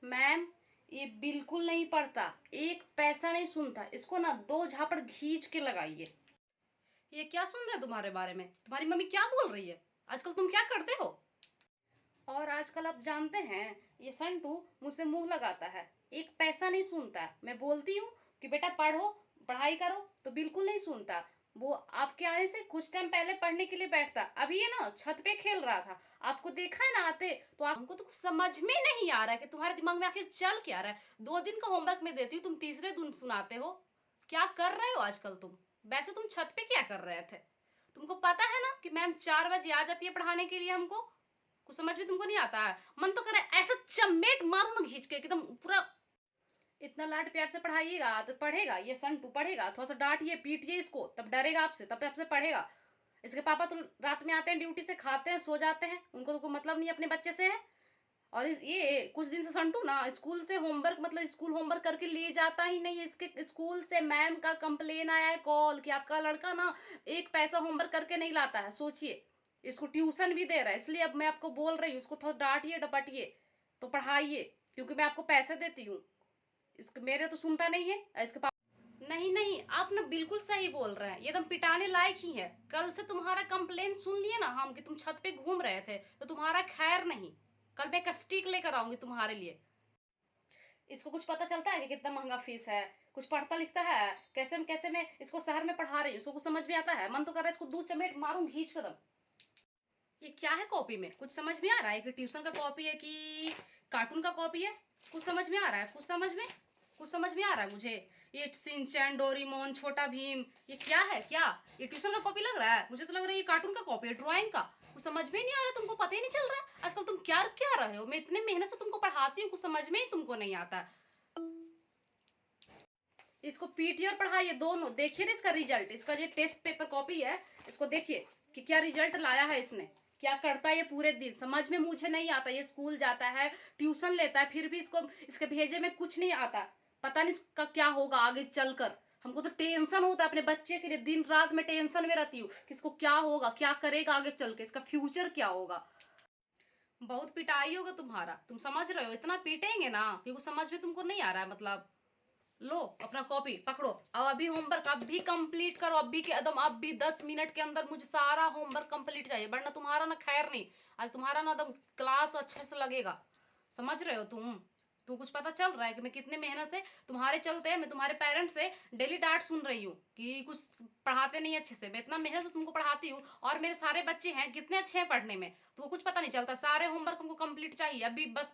Ma'am, ये बिल्कुल नहीं पढ़ता, एक पैसा नहीं सुनता, इसको ना दो झापड़ खींच के लगाइए। ये क्या सुन रहा है तुम्हारे बारे में? तुम्हारी मम्मी क्या बोल रही है? आजकल तुम क्या करते हो? और आजकल आप जानते हैं, ये संटू मुझसे मुंह लगाता है, एक पैसा नहीं सुनता। मैं बोलती हूँ कि बेटा पढ़ो, पढ़ाई करो, तो बिल्कुल नहीं सुनता। वो आपके आने से कुछ टाइम पहले पढ़ने के लिए बैठता, अभी ये ना छत पे खेल रहा था। आपको देखा है ना आते, तो हमको तो कुछ समझ में नहीं आ रहा है कि तुम्हारे दिमाग में आखिर चल क्या रहा है। 2 दिन का होमवर्क में देती हूँ, तुम तीसरे दिन सुनाते हो। क्या कर रहे हो आजकल तुम? वैसे तुम छत पे क्या कर रहे थे? तुमको पता है ना कि मैम 4 बजे आ जाती है पढ़ाने के लिए हमको। कुछ समझ भी तुमको नहीं आता है? मन तो करे ऐसा चमेट मारू ना खींच के एकदम पूरा। इतना लाड प्यार से पढ़ाइएगा तो पढ़ेगा, ये संटू पढ़ेगा। थोड़ा सा डांटिए पीटिए इसको, तब डरेगा आपसे, तब आपसे पढ़ेगा। इसके पापा तो रात में आते हैं ड्यूटी से, खाते हैं सो जाते हैं, उनको तो कोई मतलब नहीं अपने बच्चे से है। और ये कुछ दिन से संटू ना स्कूल से होमवर्क, मतलब स्कूल होमवर्क करके ले जाता ही नहीं है। इसके स्कूल से मैम का कंप्लेन आया है, कॉल, कि आपका लड़का ना एक पैसा होमवर्क करके नहीं लाता है। सोचिए, इसको ट्यूशन भी दे रहा है। इसलिए अब मैं आपको बोल रही हूँ, इसको थोड़ा डांटिए डपटिए, तो पढ़ाइए, क्योंकि मैं आपको पैसे देती हूँ। इसके मेरे तो सुनता नहीं है इसके पापा। नहीं नहीं, आप ना बिल्कुल सही बोल रहे हैं, ये एकदम पिटाने लायक ही है। कल से तुम्हारा कंप्लेन सुन लिए ना हम, कि तुम छत पे घूम रहे थे, तो तुम्हारा खैर नहीं। कल मैं एक स्टिक लेकर आऊंगी तुम्हारे लिए। इसको कुछ पता चलता है कि कितना महंगा फीस है? कुछ पढ़ता लिखता है? कैसे मैं इसको शहर में पढ़ा रही हूँ, इसको कुछ समझ में आता है? मन तो कर रहा है इसको 2 चमेट मारूं खींच कदम। ये क्या है कॉपी में? कुछ समझ में आ रहा है कि ट्यूशन का कॉपी है कि कार्टून का कॉपी है? कुछ समझ में आ रहा है? कुछ समझ में आ रहा है मुझे। ये सिंचैन, डोरीमोन, छोटा भीम, ये क्या है? क्या ये ट्यूशन का कॉपी लग रहा है? मुझे तो लग रहा है ये कार्टून का कॉपी है, ड्राइंग का। कुछ समझ में नहीं आ रहा, तुमको पता ही नहीं चल रहा है आजकल तुम क्या क्या रहे हो। मैं इतने मेहनत से तुमको पढ़ाती हूँ, कुछ समझ में ही तुमको नहीं आता। इसको पीटी और पढ़ाइए दोनों। देखिए ना इसका रिजल्ट, इसका ये टेस्ट पेपर कॉपी है, इसको देखिए कि क्या रिजल्ट लाया है इसने। क्या करता है ये पूरे दिन, समझ में मुझे नहीं आता। ये स्कूल जाता है, ट्यूशन लेता है, फिर भी इसको इसके भेजे में कुछ नहीं आता। पता नहीं इसका क्या होगा आगे चलकर। हमको तो टेंशन होता है अपने बच्चे के लिए, दिन रात में टेंशन में रहती हूँ कि इसको क्या होगा, क्या करेगा आगे चल के, इसका फ्यूचर क्या होगा। बहुत पिटाई होगा तुम्हारा, तुम समझ रहे हो? इतना पीटेंगे ना कि कुछ समझ में तुमको नहीं आ रहा है मतलब। लो अपना कॉपी पकड़ो, अब अभी होमवर्क अब भी कंप्लीट करो, अभी के एकदम, अब भी 10 मिनट के अंदर मुझे सारा होमवर्क कंप्लीट चाहिए, वरना तुम्हारा ना खैर नहीं। आज तुम्हारा ना एकदम क्लास अच्छे से लगेगा। समझ रहे हो तुम कुछ पता चल रहा है कि मैं कितने मेहनत से तुम्हारे चलते, मैं तुम्हारे पेरेंट्स से डेली डांट सुन रही हूँ कि कुछ पढ़ाते नहीं अच्छे से। मैं इतना मेहनत से तुमको पढ़ाती हूँ, और मेरे सारे बच्चे हैं कितने अच्छे हैं पढ़ने में, तो कुछ पता नहीं चलता। सारे होमवर्क हमको कंप्लीट चाहिए अभी, बस